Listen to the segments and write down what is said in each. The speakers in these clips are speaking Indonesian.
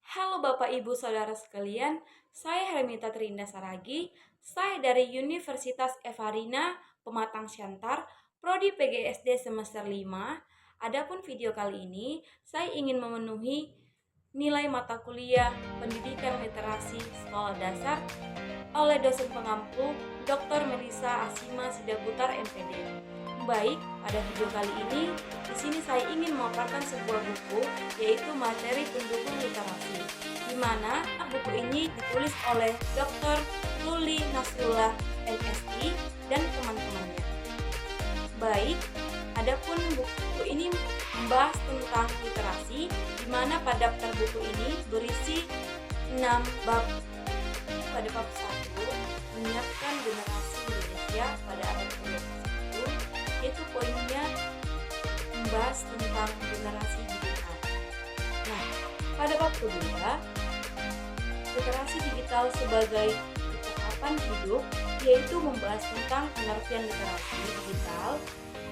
Halo Bapak Ibu Saudara sekalian, saya Hermita Trinda Saragi, saya dari Universitas Evarina, Pematang Siantar, Prodi PGSD semester 5. Adapun video kali ini, saya ingin memenuhi nilai mata kuliah Pendidikan Literasi Sekolah Dasar oleh dosen pengampu Dr. Melisa Asima Sidaputar MPD. Baik, pada video kali ini, di sini saya ingin memaparkan sebuah buku, yaitu materi pendukung literasi, di mana buku ini ditulis oleh Dr. Luli Nasrullah MSI dan teman-temannya. Baik, adapun buku ini membahas tentang literasi, di mana pada daftar buku ini berisi 6 bab. Pada bab 1, menyiapkan generasi Indonesia pada abad ke-21, yaitu poinnya membahas tentang generasi digital. Nah, pada bab kedua, literasi digital sebagai kecakapan hidup, yaitu membahas tentang pengertian literasi digital,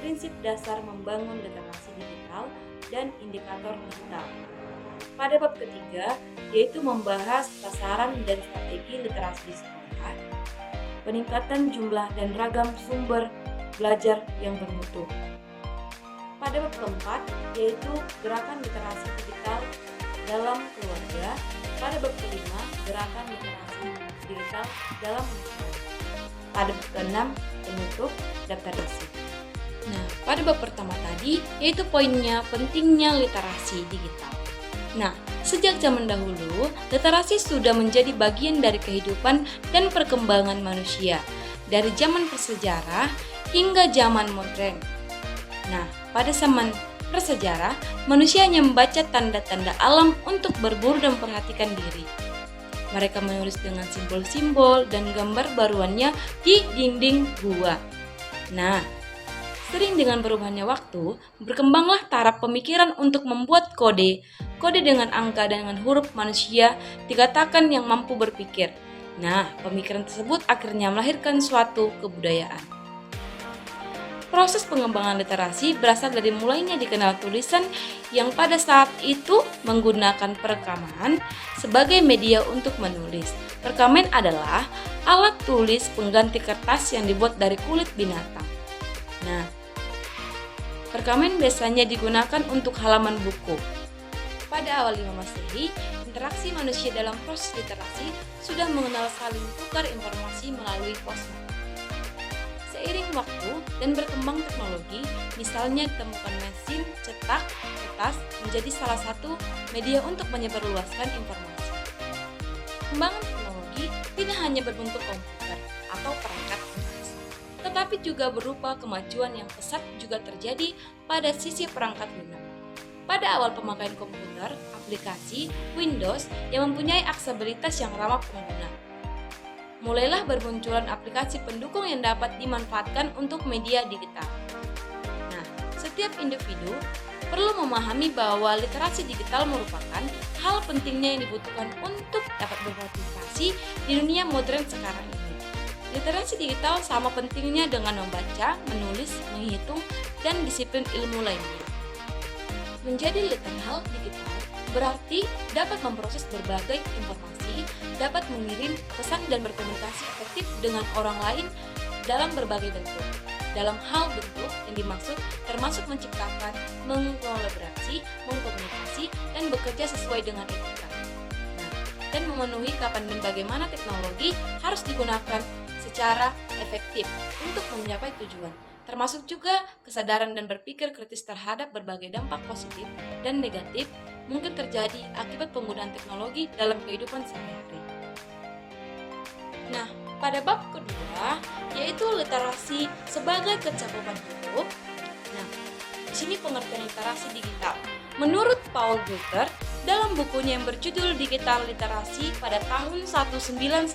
prinsip dasar membangun literasi digital, dan indikator digital. Pada bab ketiga, yaitu membahas sasaran dan strategi literasi di sekolah, peningkatan jumlah dan ragam sumber belajar yang bermutu. Pada bab keempat, yaitu gerakan literasi digital dalam keluarga. Pada bab kelima, gerakan literasi digital dalam masyarakat. Pada bab keenam, penutup daftar isi. Nah, pada bab pertama tadi, yaitu poinnya pentingnya literasi digital. Nah, sejak zaman dahulu, literasi sudah menjadi bagian dari kehidupan dan perkembangan manusia, dari zaman prasejarah hingga zaman modern. Nah, pada zaman prasejarah, manusia hanya membaca tanda-tanda alam untuk berburu dan memperhatikan diri. Mereka menulis dengan simbol-simbol dan gambar baruannya di dinding gua. Nah, sering dengan berubahnya waktu, berkembanglah taraf pemikiran untuk membuat kode dengan angka dan dengan huruf manusia dikatakan yang mampu berpikir. Nah, pemikiran tersebut akhirnya melahirkan suatu kebudayaan. Proses pengembangan literasi berasal dari mulainya dikenal tulisan yang pada saat itu menggunakan perekaman sebagai media untuk menulis. Perkamen adalah alat tulis pengganti kertas yang dibuat dari kulit binatang. Nah, perkamen biasanya digunakan untuk halaman buku. Pada awal 5 Masehi, interaksi manusia dalam proses literasi sudah mengenal saling tukar informasi melalui pos. Seiring waktu dan berkembang teknologi, misalnya ditemukan mesin cetak kertas menjadi salah satu media untuk menyebarluaskan informasi. Perkembangan teknologi tidak hanya berbentuk komputer atau perangkat lunas, tetapi juga berupa kemajuan yang pesat juga terjadi pada sisi perangkat lunak. Pada awal pemakaian komputer, aplikasi Windows yang mempunyai aksesibilitas yang ramah pengguna. Mulailah bermunculan aplikasi pendukung yang dapat dimanfaatkan untuk media digital. Nah, setiap individu perlu memahami bahwa literasi digital merupakan hal pentingnya yang dibutuhkan untuk dapat berpartisipasi di dunia modern sekarang ini. Literasi digital sama pentingnya dengan membaca, menulis, menghitung, dan disiplin ilmu lainnya. Menjadi literal digital berarti dapat memproses berbagai informasi, dapat mengirim pesan dan berkomunikasi efektif dengan orang lain dalam berbagai bentuk. Dalam hal bentuk yang dimaksud termasuk menciptakan, mengkolaborasi, mengkomunikasi, dan bekerja sesuai dengan etika. Nah, dan memenuhi kapan dan bagaimana teknologi harus digunakan secara efektif untuk mencapai tujuan. Termasuk juga kesadaran dan berpikir kritis terhadap berbagai dampak positif dan negatif mungkin terjadi akibat penggunaan teknologi dalam kehidupan sehari-hari. Nah, pada bab kedua, yaitu literasi sebagai kecakupan hidup. Nah, di sini pengertian literasi digital. Menurut Paul Gutter, dalam bukunya yang berjudul Digital Literasi pada tahun 1997,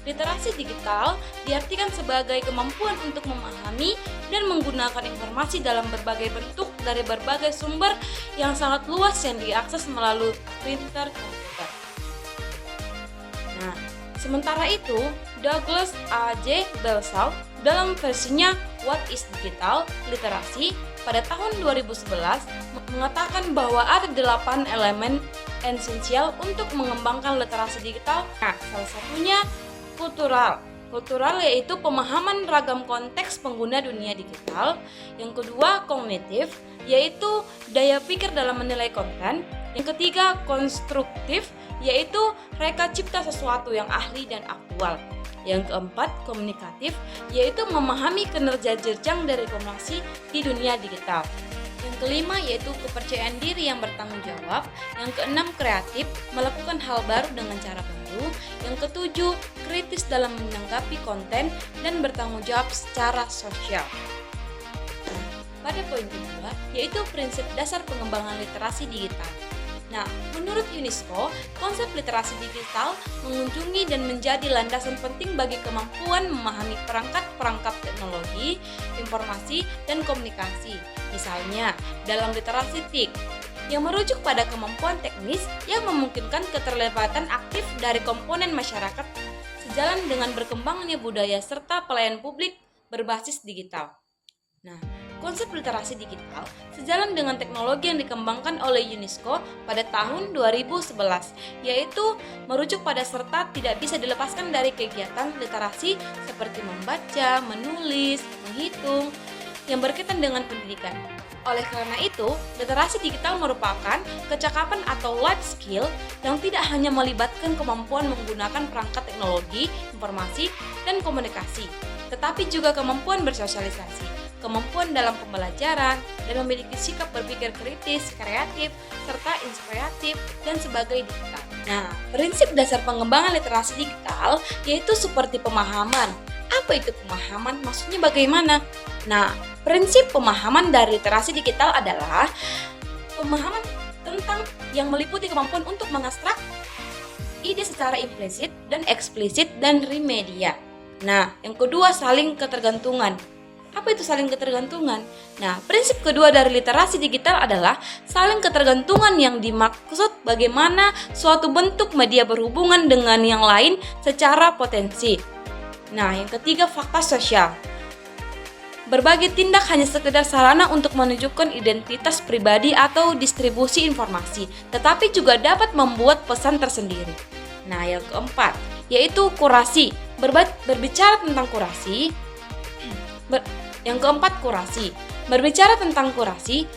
literasi digital diartikan sebagai kemampuan untuk memahami dan menggunakan informasi dalam berbagai bentuk dari berbagai sumber yang sangat luas yang diakses melalui printer komputer. Nah, sementara itu, Douglas A.J. Belsaw dalam versinya What is Digital Literacy pada tahun 2011 mengatakan bahwa ada 8 elemen esensial untuk mengembangkan literasi digital. Nah, salah satunya kultural. Kultural yaitu pemahaman ragam konteks pengguna dunia digital. Yang kedua, kognitif, yaitu daya pikir dalam menilai konten. Yang ketiga, konstruktif, yaitu reka cipta sesuatu yang ahli dan aktual. Yang keempat, komunikatif, yaitu memahami kinerja jenjang dari komunikasi di dunia digital. Yang kelima yaitu kepercayaan diri yang bertanggung jawab. Yang keenam, kreatif, melakukan hal baru dengan cara baru. Yang ketujuh, kritis dalam menanggapi konten dan bertanggung jawab secara sosial. Pada poin kedua yaitu prinsip dasar pengembangan literasi digital. Nah, menurut UNESCO, konsep literasi digital mengunjungi dan menjadi landasan penting bagi kemampuan memahami perangkat-perangkat teknologi, informasi, dan komunikasi. Misalnya, dalam literasi TIK, yang merujuk pada kemampuan teknis yang memungkinkan keterlibatan aktif dari komponen masyarakat sejalan dengan berkembangnya budaya serta pelayanan publik berbasis digital. Nah, konsep literasi digital sejalan dengan teknologi yang dikembangkan oleh UNESCO pada tahun 2011, yaitu merujuk pada serta tidak bisa dilepaskan dari kegiatan literasi seperti membaca, menulis, menghitung, yang berkaitan dengan pendidikan. Oleh karena itu, literasi digital merupakan kecakapan atau life skill yang tidak hanya melibatkan kemampuan menggunakan perangkat teknologi, informasi, dan komunikasi, tetapi juga kemampuan bersosialisasi, kemampuan dalam pembelajaran, dan memiliki sikap berpikir kritis, kreatif, serta inspiratif, dan sebagai digital. Nah, prinsip dasar pengembangan literasi digital yaitu seperti pemahaman. Apa itu pemahaman? Maksudnya bagaimana? Nah, prinsip pemahaman dari literasi digital adalah pemahaman tentang yang meliputi kemampuan untuk mengabstrak ide secara implisit dan eksplisit dan remedia. Nah, yang kedua saling ketergantungan. Apa itu saling ketergantungan? Nah, prinsip kedua dari literasi digital adalah saling ketergantungan yang dimaksud bagaimana suatu bentuk media berhubungan dengan yang lain secara potensi. Nah, yang ketiga fakta sosial. Berbagai tindak hanya sekedar sarana untuk menunjukkan identitas pribadi atau distribusi informasi, tetapi juga dapat membuat pesan tersendiri. Nah, yang keempat, yaitu kurasi. Berbicara tentang kurasi, yang keempat kurasi. Berbicara tentang kurasi,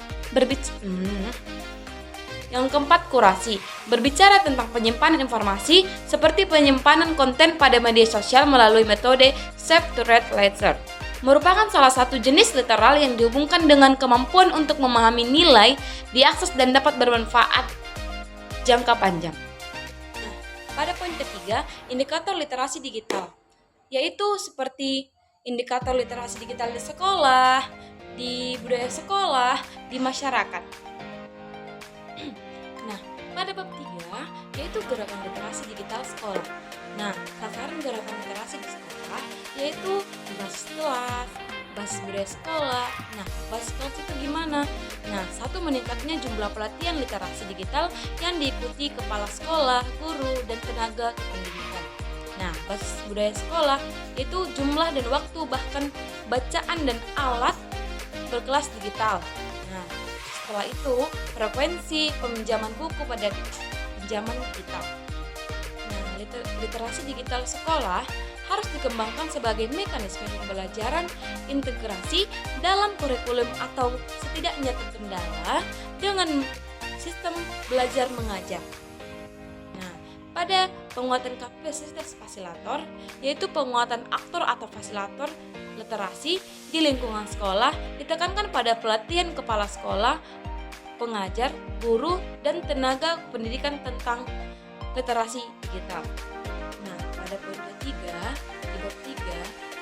yang keempat kurasi. Berbicara tentang penyimpanan informasi seperti penyimpanan konten pada media sosial melalui metode Save to Read Later. Merupakan salah satu jenis literal yang dihubungkan dengan kemampuan untuk memahami nilai, diakses dan dapat bermanfaat jangka panjang. Nah, pada poin ketiga, indikator literasi digital, yaitu seperti indikator literasi digital di sekolah, di budaya sekolah, di masyarakat. Nah, pada bab 3, yaitu gerakan literasi digital sekolah. Nah, sasaran gerakan literasi di sekolah yaitu basis kelas, basis budaya sekolah. Nah, basis kelas itu gimana? Nah, satu, meningkatnya jumlah pelatihan literasi digital yang diikuti kepala sekolah, guru, dan tenaga pendidikan. Nah, basis budaya sekolah itu jumlah dan waktu bahkan bacaan dan alat berkelas digital. Nah, setelah itu frekuensi peminjaman buku pada pinjaman digital. Nah, literasi digital sekolah harus dikembangkan sebagai mekanisme pembelajaran integrasi dalam kurikulum atau setidaknya terkendala dengan sistem belajar mengajar. Nah, pada penguatan kapasitas fasilitator, yaitu penguatan aktor atau fasilitator literasi di lingkungan sekolah, ditekankan pada pelatihan kepala sekolah, pengajar, guru, dan tenaga pendidikan tentang literasi digital. Nah, pada poin ketiga, di bab 3,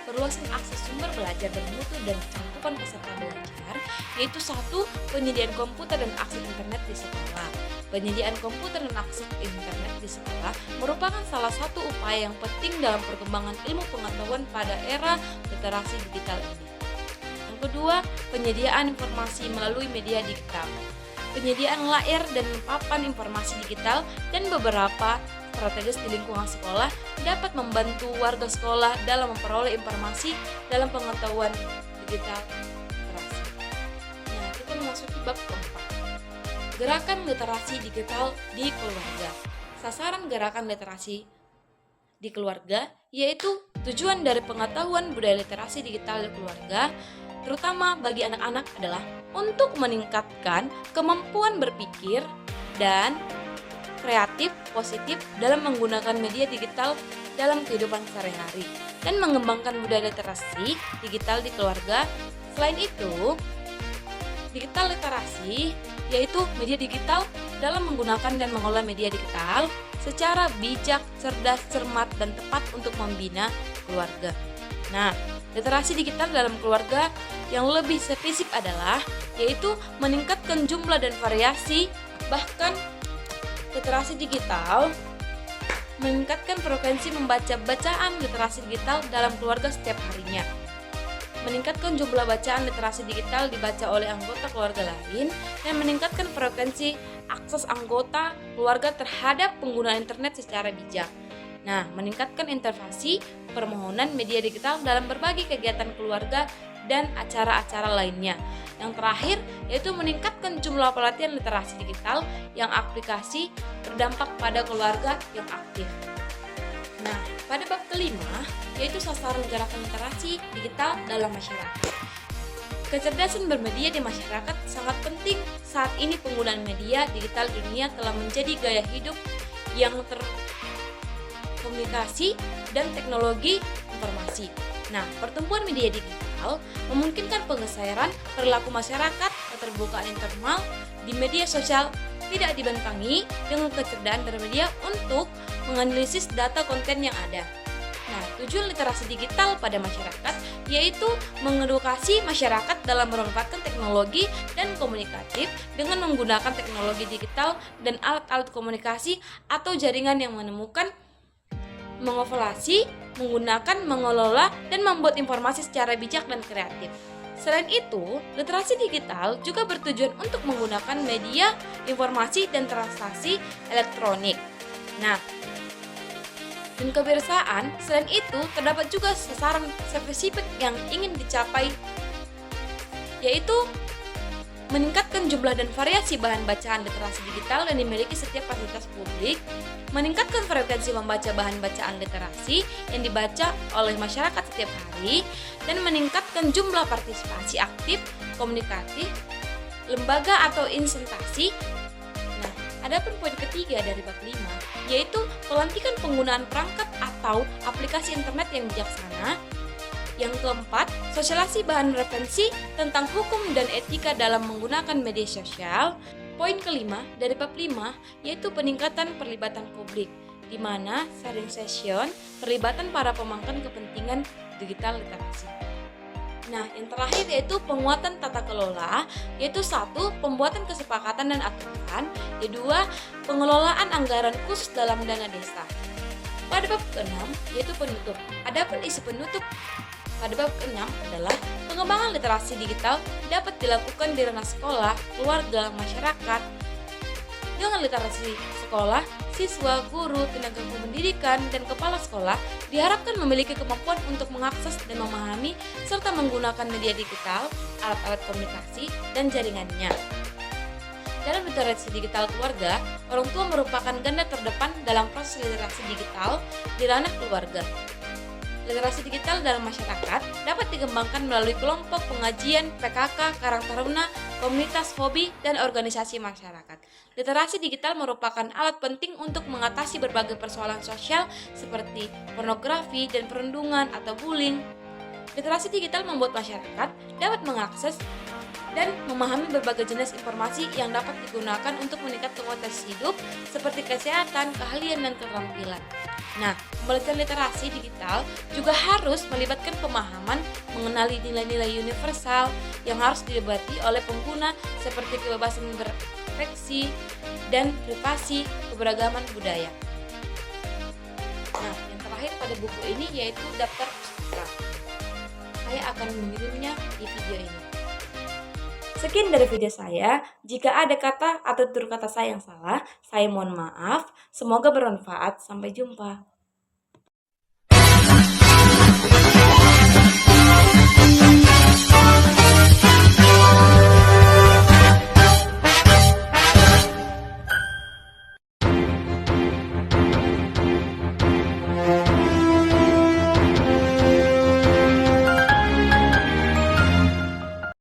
perluasan akses sumber belajar dan mutu dan cakupan peserta belajar, yaitu 1. Penyediaan komputer dan akses internet di sekolah. Penyediaan komputer dan akses internet di sekolah merupakan salah satu upaya yang penting dalam perkembangan ilmu pengetahuan pada era literasi digital ini. Yang kedua, penyediaan informasi melalui media digital. Penyediaan layar dan papan informasi digital dan beberapa strategis di lingkungan sekolah dapat membantu warga sekolah dalam memperoleh informasi dalam pengetahuan digital literasi. Nah, kita memasuki bab keempat. Gerakan literasi digital di keluarga. Sasaran gerakan literasi di keluarga yaitu tujuan dari pengetahuan budaya literasi digital di keluarga, terutama bagi anak-anak adalah untuk meningkatkan kemampuan berpikir dan kreatif positif dalam menggunakan media digital dalam kehidupan sehari-hari dan mengembangkan budaya literasi digital di keluarga. Selain itu, digital literasi yaitu media digital dalam menggunakan dan mengolah media digital secara bijak, cerdas, cermat, dan tepat untuk membina keluarga. Nah, literasi digital dalam keluarga yang lebih spesifik adalah yaitu meningkatkan jumlah dan variasi, bahkan literasi digital meningkatkan frekuensi membaca bacaan literasi digital dalam keluarga setiap harinya. Meningkatkan jumlah bacaan literasi digital dibaca oleh anggota keluarga lain dan meningkatkan frekuensi akses anggota keluarga terhadap penggunaan internet secara bijak. Nah, meningkatkan intervensi permohonan media digital dalam berbagai kegiatan keluarga dan acara-acara lainnya. Yang terakhir yaitu meningkatkan jumlah pelatihan literasi digital yang aplikasi berdampak pada keluarga yang aktif. Nah, pada bab kelima, yaitu sasaran gerakan literasi digital dalam masyarakat. Kecerdasan bermedia di masyarakat sangat penting saat ini. Penggunaan media digital di dunia telah menjadi gaya hidup yang terkomunikasi dan teknologi informasi. Nah, pertumbuhan media digital memungkinkan penggeseran perilaku masyarakat. Keterbukaan internal di media sosial tidak dibentangi dengan kecerdasan bermedia untuk menganalisis data konten yang ada. Nah, tujuan literasi digital pada masyarakat yaitu mengedukasi masyarakat dalam memanfaatkan teknologi dan komunikatif dengan menggunakan teknologi digital dan alat-alat komunikasi atau jaringan yang menemukan, mengevaluasi, menggunakan, mengelola, dan membuat informasi secara bijak dan kreatif. Selain itu, literasi digital juga bertujuan untuk menggunakan media, informasi, dan transaksi elektronik. Nah, dan kebiasaan, selain itu terdapat juga sasaran spesifik yang ingin dicapai, yaitu meningkatkan jumlah dan variasi bahan bacaan literasi digital yang dimiliki setiap fasilitas publik, meningkatkan frekuensi membaca bahan bacaan literasi yang dibaca oleh masyarakat setiap hari, dan meningkatkan jumlah partisipasi aktif, komunikatif, lembaga atau instansi. Nah, adapun poin ketiga dari bab 5 yaitu pelantikan penggunaan perangkat atau aplikasi internet yang bijaksana. Yang keempat, sosialisasi bahan referensi tentang hukum dan etika dalam menggunakan media sosial. Poin kelima dari bab 5 yaitu peningkatan perlibatan publik, di mana sharing session perlibatan para pemangku kepentingan digital literasi. Nah, yang terakhir yaitu penguatan tata kelola, yaitu 1. Pembuatan kesepakatan dan aturan, kedua, pengelolaan anggaran khusus dalam dana desa. Pada bab ke-6 yaitu penutup. Adapun isi penutup pada bab ke-6 adalah pengembangan literasi digital dapat dilakukan di ranah sekolah, keluarga, masyarakat. Dengan literasi sekolah, siswa, guru, tenaga pendidikan, dan kepala sekolah diharapkan memiliki kemampuan untuk mengakses dan memahami serta menggunakan media digital, alat-alat komunikasi, dan jaringannya. Dalam literasi digital keluarga, orang tua merupakan garda terdepan dalam proses literasi digital di ranah keluarga. Literasi digital dalam masyarakat dapat dikembangkan melalui kelompok pengajian, PKK, Karang Taruna, komunitas hobi, dan organisasi masyarakat. Literasi digital merupakan alat penting untuk mengatasi berbagai persoalan sosial seperti pornografi dan perundungan atau bullying. Literasi digital membuat masyarakat dapat mengakses dan memahami berbagai jenis informasi yang dapat digunakan untuk meningkatkan kualitas hidup seperti kesehatan, keahlian, dan keterampilan. Nah, pembelajaran literasi digital juga harus melibatkan pemahaman mengenali nilai-nilai universal yang harus didapati oleh pengguna seperti kebebasan berekspresi dan privasi, keberagaman budaya. Nah, yang terakhir pada buku ini yaitu daftar pustaka. Saya akan mengirimnya di video ini. Sekian dari video saya. Jika ada kata atau tutur kata saya yang salah, saya mohon maaf. Semoga bermanfaat. Sampai jumpa.